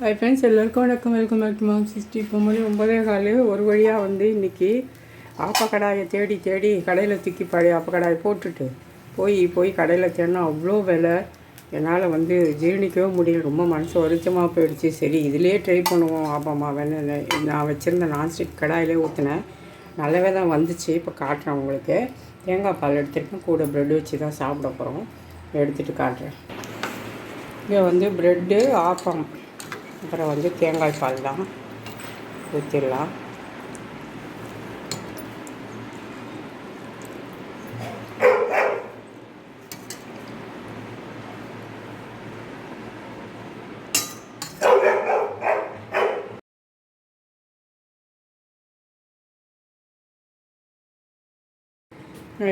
Hi friends, எல்லோருக்கும் வணக்கம். Welcome back to mom 60. இப்போ மணி 9:15. ஒரு வழியாக வந்து இன்றைக்கி ஆப்பக்கடாயை தேடி கடையில் தூக்கி ஆப்பக்கடாயை போட்டுட்டு போய் கடையில் தேடினா அவ்வளோ விலை. என்னால் வந்து ஜீரணிக்கவே முடியல. ரொம்ப மனசு வருத்தமாக போயிடுச்சு. சரி, இதிலே ட்ரை பண்ணுவோம் ஆப்பாம்மா வேணுன்னு நான் வச்சுருந்த நான்ஸ்டிக் கடாயிலே ஊற்றினேன். நல்லாவே தான் வந்துச்சு. இப்போ காட்டுறேன் உங்களுக்கு. தேங்காய் பால் எடுத்துருக்கேன். கூட ப்ரெட் வச்சு தான் சாப்பிட போகிறோம். எடுத்துகிட்டு காட்டுறேன். இங்கே வந்து ப்ரெட்டு, ஆப்பம், அப்புறம் வந்து தேங்காய் பால் தான் ஊற்றிடலாம்.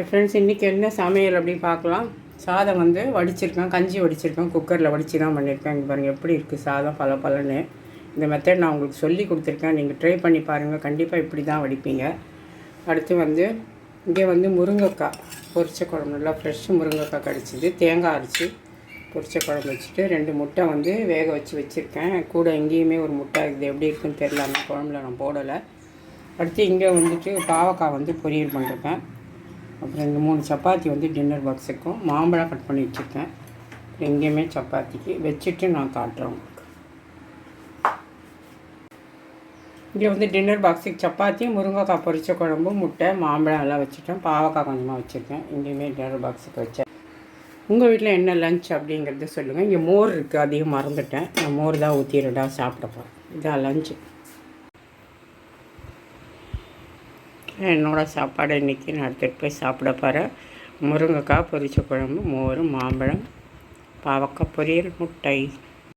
ஃப்ரெண்ட்ஸ், இன்றைக்கி என்ன சமையல் அப்படி பார்க்கலாம். சாதம் வந்து வடிச்சிருக்கேன், கஞ்சி வடிச்சிருக்கேன். குக்கரில் வடித்து தான் பண்ணியிருக்கேன். இங்கே பாருங்கள் எப்படி இருக்குது சாதம், பலன்னு. இந்த மெத்தட் நான் உங்களுக்கு சொல்லி கொடுத்துருக்கேன். நீங்கள் ட்ரை பண்ணி பாருங்கள். கண்டிப்பாக இப்படி தான் வடிப்பீங்க. அடுத்து வந்து இங்கே வந்து முருங்கைக்காய் பொரிச்ச குழம்பு, நல்லா ஃப்ரெஷ் முருங்கைக்காய் கிடச்சிது. தேங்காய் அரைச்சி பொரிச்ச குழம்பு வச்சுட்டு 2 முட்டை வந்து வேக வச்சுருக்கேன். கூட எங்கேயுமே ஒரு முட்டை இது எப்படி இருக்குன்னு தெரியல, அந்த குழம்புல நான் போடலை. அடுத்து இங்கே வந்துட்டு பாவக்காய் வந்து பொரியல் பண்ணிருக்கேன். அப்புறம் இந்த 3 சப்பாத்தி வந்து டின்னர் பாக்ஸுக்கும் மாம்பழம் கட் பண்ணி வச்சுருக்கேன். எங்கேயுமே சப்பாத்திக்கு வச்சுட்டு நான் காட்டுறேன் உங்களுக்கு. இங்கே வந்து டின்னர் பாக்ஸுக்கு சப்பாத்தி, முருங்கைக்காய் பொரிச்ச குழம்பு, முட்டை, மாம்பழம் எல்லாம் வச்சுட்டேன். பாவக்காய் கொஞ்சமாக வச்சுருக்கேன். இங்கேயுமே டின்னர் பாக்ஸுக்கு வச்சேன். உங்கள் வீட்டில் என்ன லஞ்ச் அப்படிங்கிறத சொல்லுங்கள். இங்கே மோர் இருக்குது, அதிகம் மறந்துட்டேன். நான் மோர் தான் ஊற்றி 2 சாப்பிட போகிறேன். இதான் லஞ்சு. என்னோடய சாப்பாடு இன்றைக்கி நான் எடுத்துகிட்டு போய் சாப்பிட போகிறேன். முருங்கைக்காய் பொரிச்ச குழம்பு, மோர், மாம்பழம், பாவக்காய் பொரியல், முட்டை.